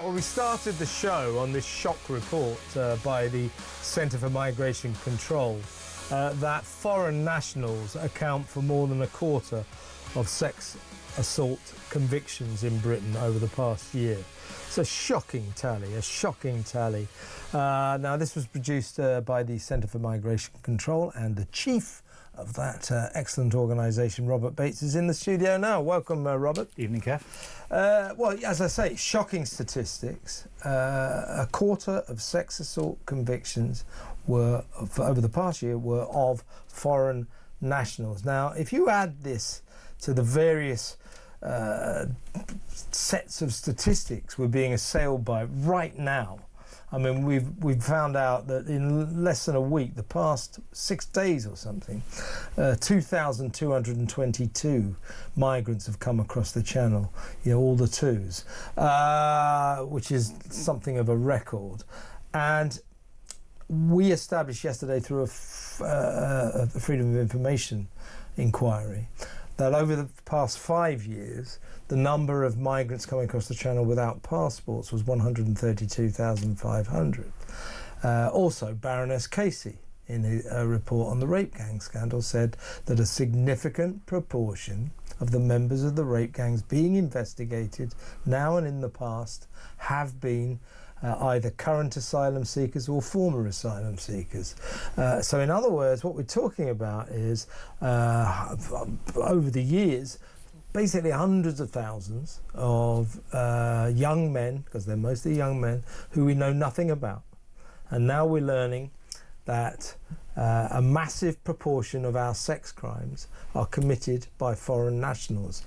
Well, we started the show on this shock report by the Centre for Migration Control that foreign nationals account for more than a quarter of sex assault convictions in Britain over the past year. It's a shocking tally, Now, this was produced by the Centre for Migration Control, and the chief of that excellent organisation, Robert Bates, is in the studio now. Welcome, Robert. Evening, Kev. Well, as I say, shocking statistics. A quarter of sex assault convictions were, over the past year, were of foreign nationals. Now, if you add this to the various sets of statistics we're being assailed by right now, I mean, we've found out that in less than a week, the past 6 days or something, 2,222 migrants have come across the Channel, you know, all the twos, which is something of a record. And we established yesterday through a Freedom of Information inquiry that over the past 5 years, the number of migrants coming across the Channel without passports was 132,500. Also, Baroness Casey, in a report on the rape gang scandal, said that a significant proportion of the members of the rape gangs being investigated now and in the past have been either current asylum seekers or former asylum seekers. So in other words, what we're talking about is, over the years, basically hundreds of thousands of young men, because they're mostly young men, who we know nothing about. And now we're learning that a massive proportion of our sex crimes are committed by foreign nationals.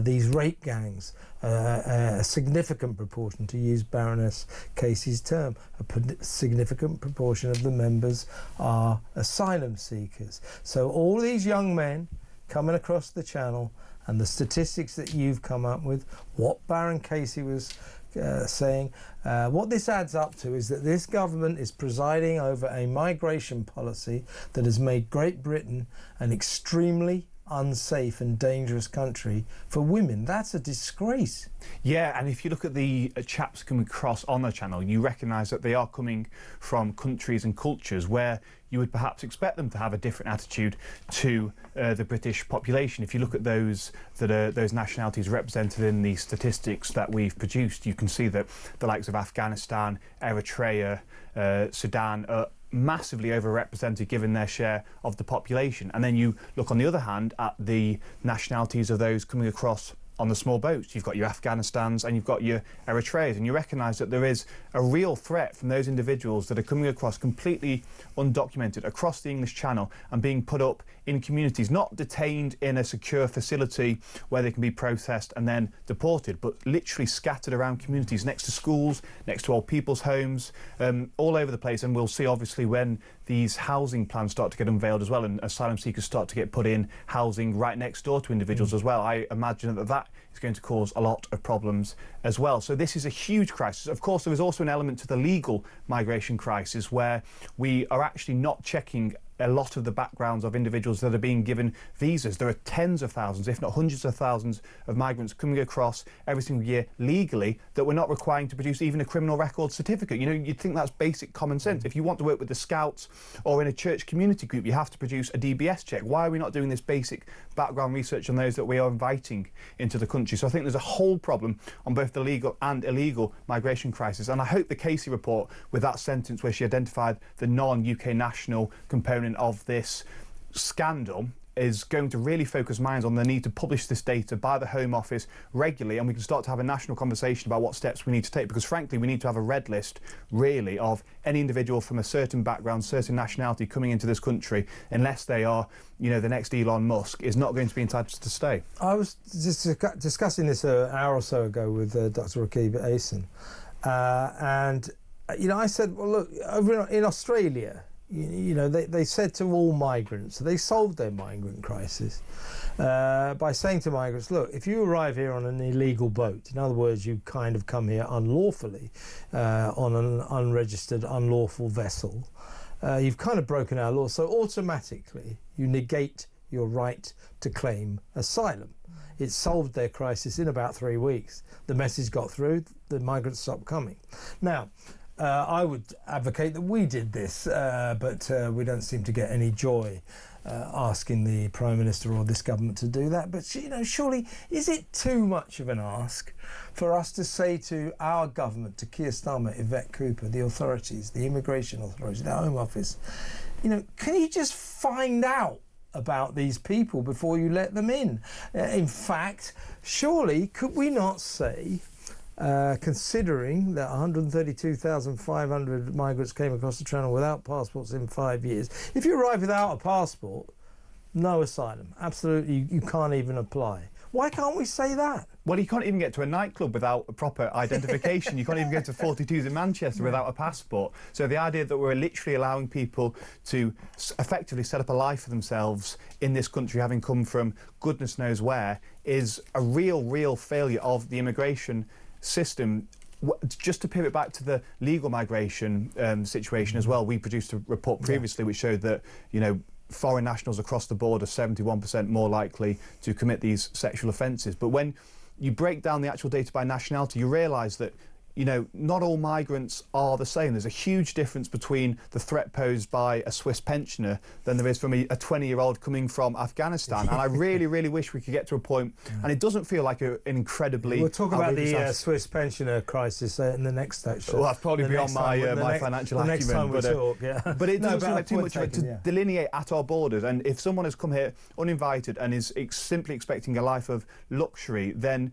These rape gangs, a significant proportion, to use Baroness Casey's term, a significant proportion of the members are asylum seekers. So all these young men coming across the Channel, and the statistics that you've come up with, what Baron Casey was saying, what this adds up to is that this government is presiding over a migration policy that has made Great Britain an extremely unsafe and dangerous country for women. That's a disgrace. Yeah, and if you look at the chaps coming across on the Channel, you recognise that they are coming from countries and cultures where you would perhaps expect them to have a different attitude to the British population. If you look at those nationalities represented in the statistics that we've produced, you can see that the likes of Afghanistan, Eritrea, Sudan are massively overrepresented given their share of the population. And then you look on the other hand at the nationalities of those coming across on the small boats. You've got your Afghanistans and you've got your Eritreas, and you recognise that there is a real threat from those individuals that are coming across completely undocumented across the English Channel and being put up in communities, not detained in a secure facility where they can be processed and then deported, but literally scattered around communities, next to schools, next to old people's homes, all over the place. And we'll see obviously when these housing plans start to get unveiled as well, and asylum seekers start to get put in housing right next door to individuals as well, I imagine that is going to cause a lot of problems as well. So this is a huge crisis. Of course, there is also an element to the legal migration crisis where we are actually not checking a lot of the backgrounds of individuals that are being given visas. There are tens of thousands, if not hundreds of thousands, of migrants coming across every single year legally that we're not requiring to produce even a criminal record certificate. You know, you'd think that's basic common sense. If you want to work with the Scouts or in a church community group, you have to produce a DBS check. Why are we not doing this basic background research on those that we are inviting into the country? So I think there's a whole problem on both the legal and illegal migration crisis. And I hope the Casey report, with that sentence where she identified the non-UK national component of this scandal, is going to really focus minds on the need to publish this data by the Home Office regularly, and we can start to have a national conversation about what steps we need to take, because frankly we need to have a red list really of any individual from a certain background, certain nationality coming into this country, unless they are, you know, the next Elon Musk, is not going to be entitled to stay. I was just discussing this an hour or so ago with Dr. Rakib Asen, and you know, I said, well look, over in Australia, you know, they said to all migrants, they solved their migrant crisis by saying to migrants, look, if you arrive here on an illegal boat, in other words, you kind of come here unlawfully on an unregistered, unlawful vessel, you've kind of broken our law, so automatically you negate your right to claim asylum. It solved their crisis in about 3 weeks. The message got through. the migrants stop coming. Now, I would advocate that we did this, but we don't seem to get any joy asking the Prime Minister or this government to do that. But, you know, surely, is it too much of an ask for us to say to our government, to Keir Starmer, Yvette Cooper, the authorities, the immigration authorities, the Home Office, you know, can you just find out about these people before you let them in? In fact, surely could we not say, considering that 132,500 migrants came across the Channel without passports in 5 years, if you arrive without a passport, no asylum. Absolutely, you can't even apply. Why can't we say that? Well, you can't even get to a nightclub without a proper identification. You can't even go to 42s in Manchester without a passport. So the idea that we're literally allowing people to effectively set up a life for themselves in this country, having come from goodness knows where, is a real failure of the immigration system. Just to pivot back to the legal migration situation as well, we produced a report previously which showed that, you know, foreign nationals across the board are 71% more likely to commit these sexual offences. But when you break down the actual data by nationality, you realise that, you know, not all migrants are the same. There's a huge difference between the threat posed by a Swiss pensioner than there is from a 20-year-old coming from Afghanistan. And I really wish we could get to a point, and it doesn't feel like an incredibly... We'll talk about the Swiss pensioner crisis in the next section. Well, that's probably beyond my financial acumen. Next time we talk, yeah. But it doesn't seem like too much taken, to delineate at our borders. And if someone has come here uninvited and is simply expecting a life of luxury, then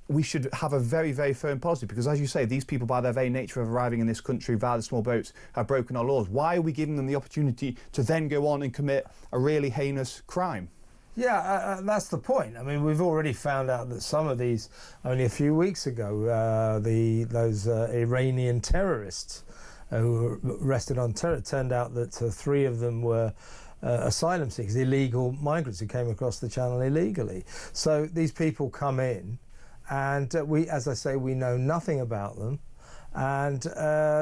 we should have a very firm policy, because, as you say, these people, by their very nature of arriving in this country via the small boats, have broken our laws. Why are we giving them the opportunity to then go on and commit a really heinous crime? Yeah, that's the point. I mean, we've already found out that some of these, only a few weeks ago, those Iranian terrorists who were arrested on terror, it turned out that 3 of them were asylum seekers, illegal migrants who came across the Channel illegally. So these people come in, and we, as I say, we know nothing about them, and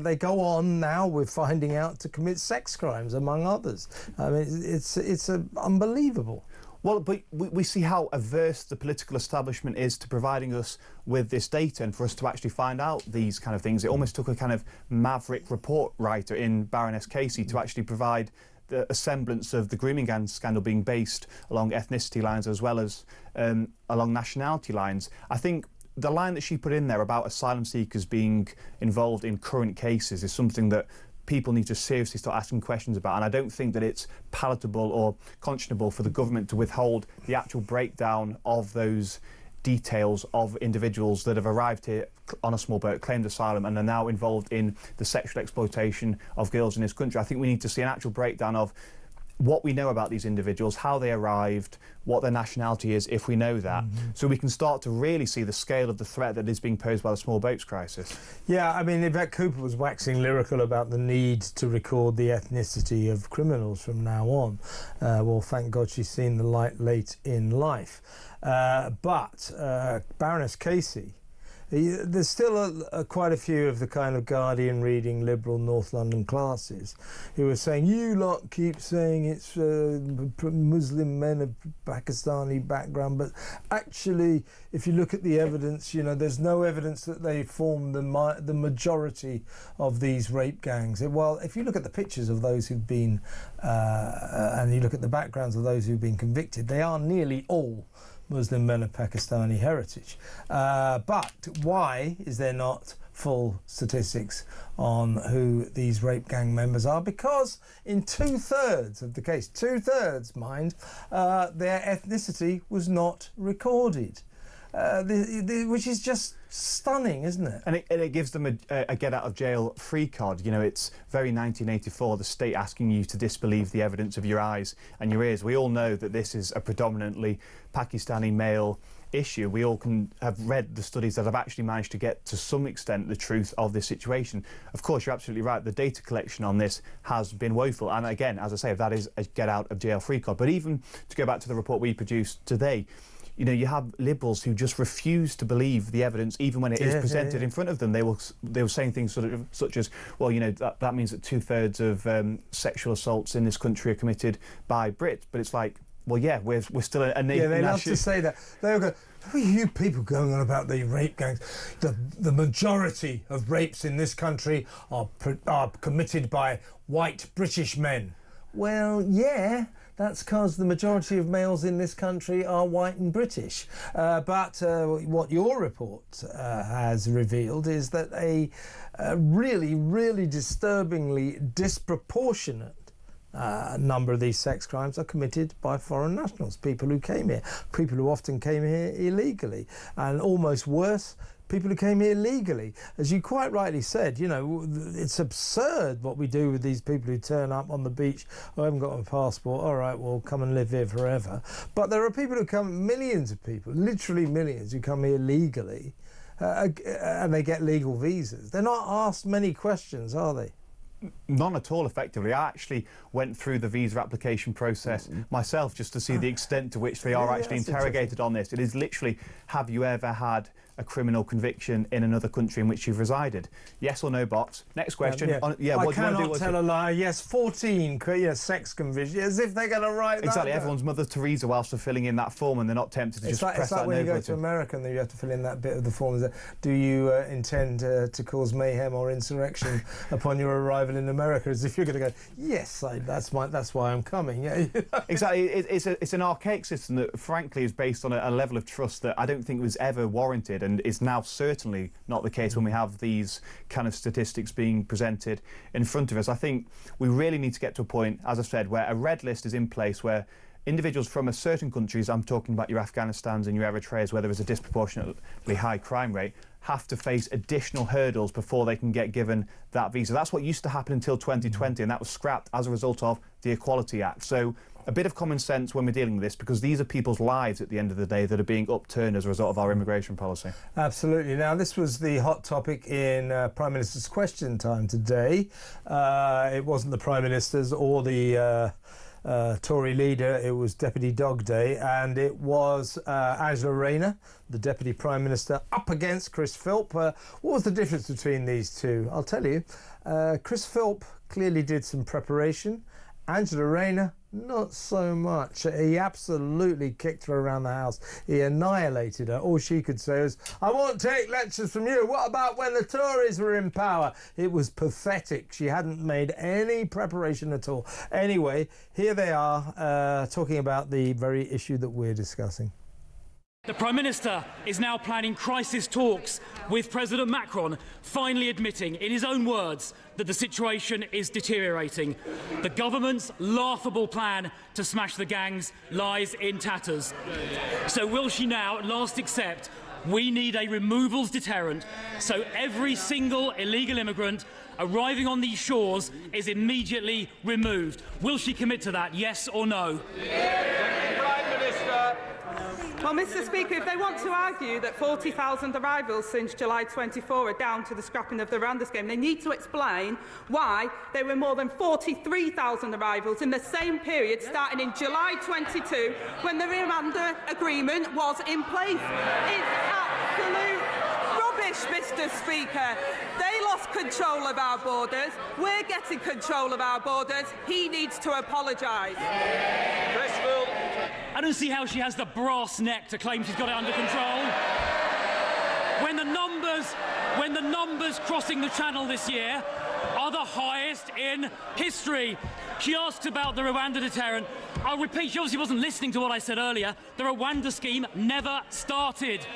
they go on now, we're finding out, to commit sex crimes, among others. I mean, it's unbelievable. Well, but we see how averse the political establishment is to providing us with this data, and for us to actually find out these kind of things. It almost took a kind of maverick report writer in Baroness Casey to actually provide a semblance of the grooming scandal being based along ethnicity lines as well as along nationality lines. I think the line that she put in there about asylum seekers being involved in current cases is something that people need to seriously start asking questions about, and I don't think that it's palatable or conscionable for the government to withhold the actual breakdown of those details of individuals that have arrived here on a small boat, claimed asylum, and are now involved in the sexual exploitation of girls in this country. I think we need to see an actual breakdown of what we know about these individuals, how they arrived, what their nationality is, if we know that, so we can start to really see the scale of the threat that is being posed by the small boats crisis. Yeah, I mean, Yvette Cooper was waxing lyrical about the need to record the ethnicity of criminals from now on. Well, thank God she's seen the light late in life. But Baroness Casey, there's still quite a few of the kind of Guardian reading liberal North London classes who are saying, you lot keep saying it's Muslim men of Pakistani background, but actually, if you look at the evidence, you know, there's no evidence that they form the majority of these rape gangs. Well, if you look at the pictures of those who've been, and you look at the backgrounds of those who've been convicted, they are nearly all Muslim men of Pakistani heritage. But why is there not full statistics on who these rape gang members are? Because in 2/3 of the case, 2/3, mind, their ethnicity was not recorded. Which is just stunning, isn't it? And it gives them a get-out-of-jail-free card. You know, it's very 1984, the state asking you to disbelieve the evidence of your eyes and your ears. We all know that this is a predominantly Pakistani male issue. We all can have read the studies that have actually managed to get to some extent the truth of this situation. Of course, you're absolutely right. The data collection on this has been woeful. And again, as I say, that is a get-out-of-jail-free card. But even to go back to the report we produced today, you know, you have liberals who just refuse to believe the evidence, even when it is presented in front of them. They were saying things such as, well, you know, that means that 2/3 of sexual assaults in this country are committed by Brits. But it's like, well, yeah, we're still a nation. Yeah, they love to say that. They'll go, who are you people going on about the rape gangs? The majority of rapes in this country are committed by white British men. Well, yeah, that's because the majority of males in this country are white and British. But what your report has revealed is that a really, really disturbingly disproportionate number of these sex crimes are committed by foreign nationals, people who came here, people who often came here illegally, and almost worse, people who came here legally. As you quite rightly said, you know, it's absurd what we do with these people who turn up on the beach, I haven't got a passport, all right, well, come and live here forever. But there are people who come, millions of people, literally millions, who come here legally, and they get legal visas. They're not asked many questions, are they? None at all, effectively. I actually went through the visa application process myself just to see the extent to which they are actually interrogated on this. It is literally, have you ever had a criminal conviction in another country in which you've resided? Yes or no box. Next question. I what do you want to do? Tell a lie. Yes, 14 sex convictions, as if they're going to write that. Exactly. Everyone's Mother Teresa whilst they're filling in that form, and they're not tempted to just press that. It's like when you go to America and you have to fill in that bit of the form. Do you intend to cause mayhem or insurrection upon your arrival in America? As if you're going to go, yes, that's why I'm coming. Yeah. Exactly. It's an archaic system that, frankly, is based on a level of trust that I don't think was ever warranted, and is now certainly not the case when we have these kind of statistics being presented in front of us. I think we really need to get to a point, as I've said, where a red list is in place, where individuals from a certain countries, I'm talking about your Afghanistans and your Eritreas, where there is a disproportionately high crime rate, have to face additional hurdles before they can get given that visa. That's what used to happen until 2020, and that was scrapped as a result of the Equality Act. So a bit of common sense when we're dealing with this, because these are people's lives at the end of the day that are being upturned as a result of our immigration policy. Absolutely. Now, this was the hot topic in Prime Minister's Question Time today. It wasn't the Prime Minister's or the Tory leader, it was Deputy Dog Day, and it was Angela Rayner, the Deputy Prime Minister, up against Chris Philp. What was the difference between these two? I'll tell you. Chris Philp clearly did some preparation. Angela Rayner, not so much. He absolutely kicked her around the house. He annihilated her. All she could say was, I won't take lectures from you. What about when the Tories were in power? It was pathetic. She hadn't made any preparation at all. Anyway, here they are talking about the very issue that we're discussing. The Prime Minister is now planning crisis talks with President Macron, finally admitting, in his own words, that the situation is deteriorating. The government's laughable plan to smash the gangs lies in tatters. So will she now at last accept we need a removals deterrent so every single illegal immigrant arriving on these shores is immediately removed? Will she commit to that, yes or no? Prime Minister. Well, Mr Speaker, if they want to argue that 40,000 arrivals since July 24 are down to the scrapping of the Rwanda scheme, they need to explain why there were more than 43,000 arrivals in the same period starting in July 22 when the Rwanda agreement was in place. It's absolute rubbish, Mr Speaker. They lost control of our borders. We're getting control of our borders. He needs to apologise. I don't see how she has the brass neck to claim she's got it under control. When the numbers crossing the channel this year are the highest in history. She asked about the Rwanda deterrent. I'll repeat, she obviously wasn't listening to what I said earlier. The Rwanda scheme never started.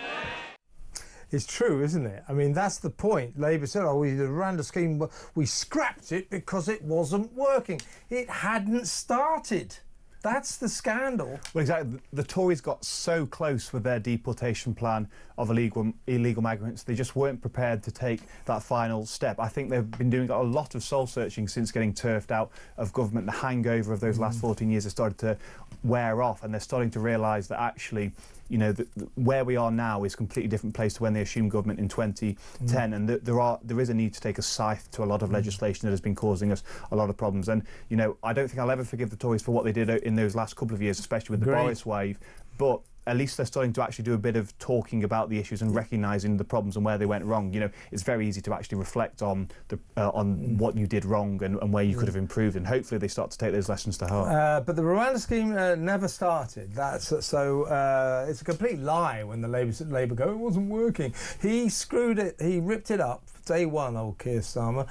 It's true, isn't it? I mean, that's the point. Labour said, oh, the Rwanda scheme, we scrapped it because it wasn't working. It hadn't started. That's the scandal. Well, exactly. The Tories got so close with their deportation plan of illegal migrants, they just weren't prepared to take that final step. I think they've been doing a lot of soul-searching since getting turfed out of government. The hangover of those last 14 years has started to wear off, and they're starting to realise that actually, you know, where we are now is a completely different place to when they assumed government in 2010, and there is a need to take a scythe to a lot of legislation that has been causing us a lot of problems. And, you know, I don't think I'll ever forgive the Tories for what they did in those last couple of years, especially with the Boris wave. But at least they're starting to actually do a bit of talking about the issues and recognising the problems and where they went wrong. You know, it's very easy to actually reflect on what you did wrong and where you could have improved, and hopefully they start to take those lessons to heart. But the Rwanda scheme never started. It's a complete lie when the Labour go, it wasn't working. He screwed it, he ripped it up. Day one, old Keir Starmer,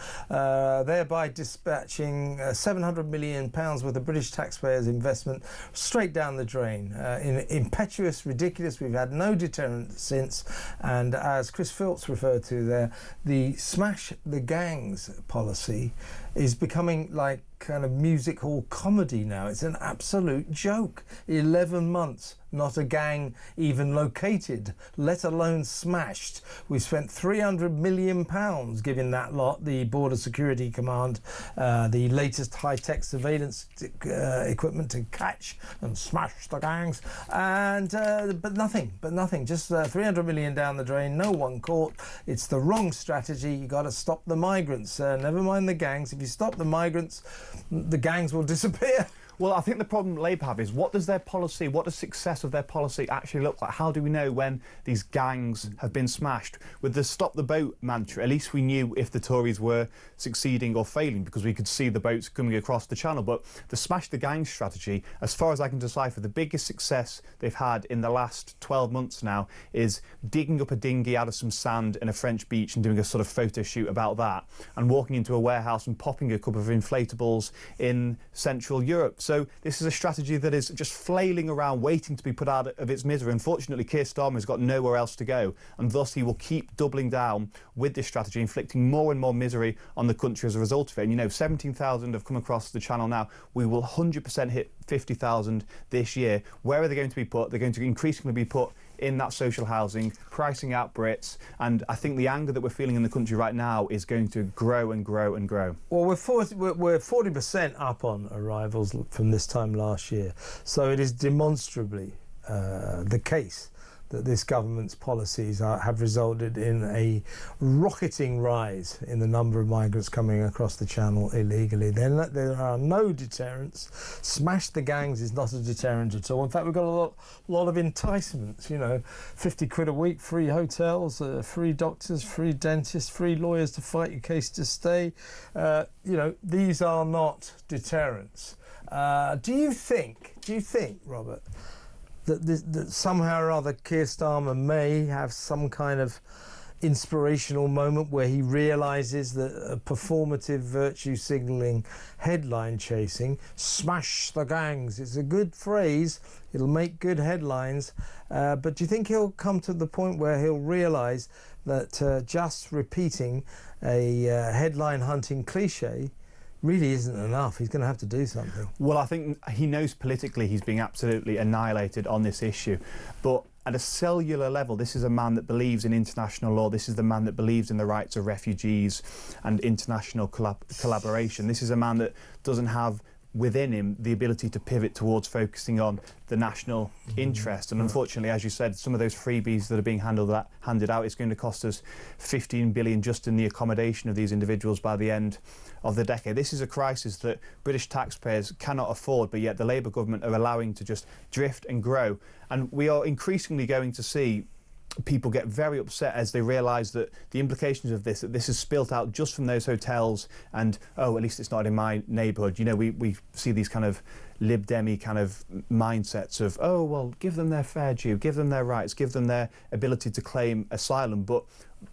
thereby dispatching £700 million worth of British taxpayers' investment straight down the drain. Impetuous, ridiculous, we've had no deterrent since, and as Chris Philps referred to there, the smash the gangs policy is becoming like kind of music hall comedy now. It's an absolute joke. 11 months, not a gang even located, let alone smashed. We've spent £300 million giving that lot, the Border Security Command, the latest high-tech surveillance equipment to catch and smash the gangs, and but nothing, just 300 million down the drain, no one caught. It's the wrong strategy. You got to stop the migrants, never mind the gangs. If you stop the migrants, the gangs will disappear. Well, I think the problem Labour have is what does success of their policy actually look like? How do we know when these gangs have been smashed? With the stop the boat mantra, at least we knew if the Tories were succeeding or failing because we could see the boats coming across the channel. But the smash the gang strategy, as far as I can decipher, the biggest success they've had in the last 12 months now is digging up a dinghy out of some sand in a French beach and doing a sort of photo shoot about that, and walking into a warehouse and popping a couple of inflatables in Central Europe. So this is a strategy that is just flailing around, waiting to be put out of its misery. Unfortunately, Keir Starmer has got nowhere else to go, and thus he will keep doubling down with this strategy, inflicting more and more misery on the country as a result of it. And you know, 17,000 have come across the channel now. We will 100% hit 50,000 this year. Where are they going to be put? They're going to increasingly be put in that social housing, pricing out Brits, and I think the anger that we're feeling in the country right now is going to grow and grow and grow. Well, we're 40% up on arrivals from this time last year, so it is demonstrably the case that this government's policies have resulted in a rocketing rise in the number of migrants coming across the channel illegally. There are no deterrents. Smash the gangs is not a deterrent at all. In fact, we've got a lot of enticements, you know, 50 quid a week, free hotels, free doctors, free dentists, free lawyers to fight your case to stay. You know, these are not deterrents. Do you think, Robert, that somehow or other Keir Starmer may have some kind of inspirational moment where he realises that performative virtue signalling, headline chasing, smash the gangs, it's a good phrase, it'll make good headlines, but do you think he'll come to the point where he'll realise that just repeating a headline hunting cliche really isn't enough? He's going to have to do something. Well, I think he knows politically he's being absolutely annihilated on this issue, but at a cellular level, this is a man that believes in international law. This is the man that believes in the rights of refugees and international collaboration. This is a man that doesn't have within him the ability to pivot towards focusing on the national interest. And unfortunately, as you said, some of those freebies that are being handed out, it's going to cost us 15 billion just in the accommodation of these individuals by the end of the decade. This is a crisis that British taxpayers cannot afford, but yet the Labour government are allowing to just drift and grow. And we are increasingly going to see people get very upset as they realise that the implications of this, that this is spilt out just from those hotels, and, oh, at least it's not in my neighbourhood. You know, we see these kind of Lib Demi kind of mindsets of, oh, well, give them their fair due, give them their rights, give them their ability to claim asylum, but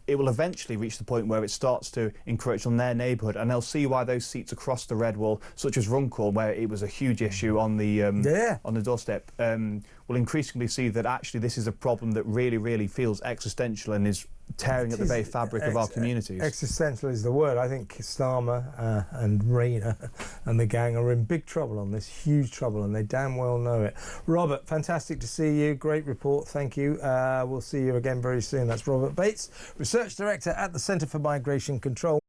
it will eventually reach the point where it starts to encroach on their neighbourhood, and they'll see why those seats across the red wall, such as Runcorn, where it was a huge issue on the doorstep, will increasingly see that actually this is a problem that really, really feels existential and is tearing at the very fabric of our communities. Existential is the word. I think Starmer and Rayner and the gang are in big trouble on this, huge trouble, and they damn well know it. Robert, fantastic to see you. Great report. Thank you. We'll see you again very soon. That's Robert Bates, Research Director at the Centre for Migration Control.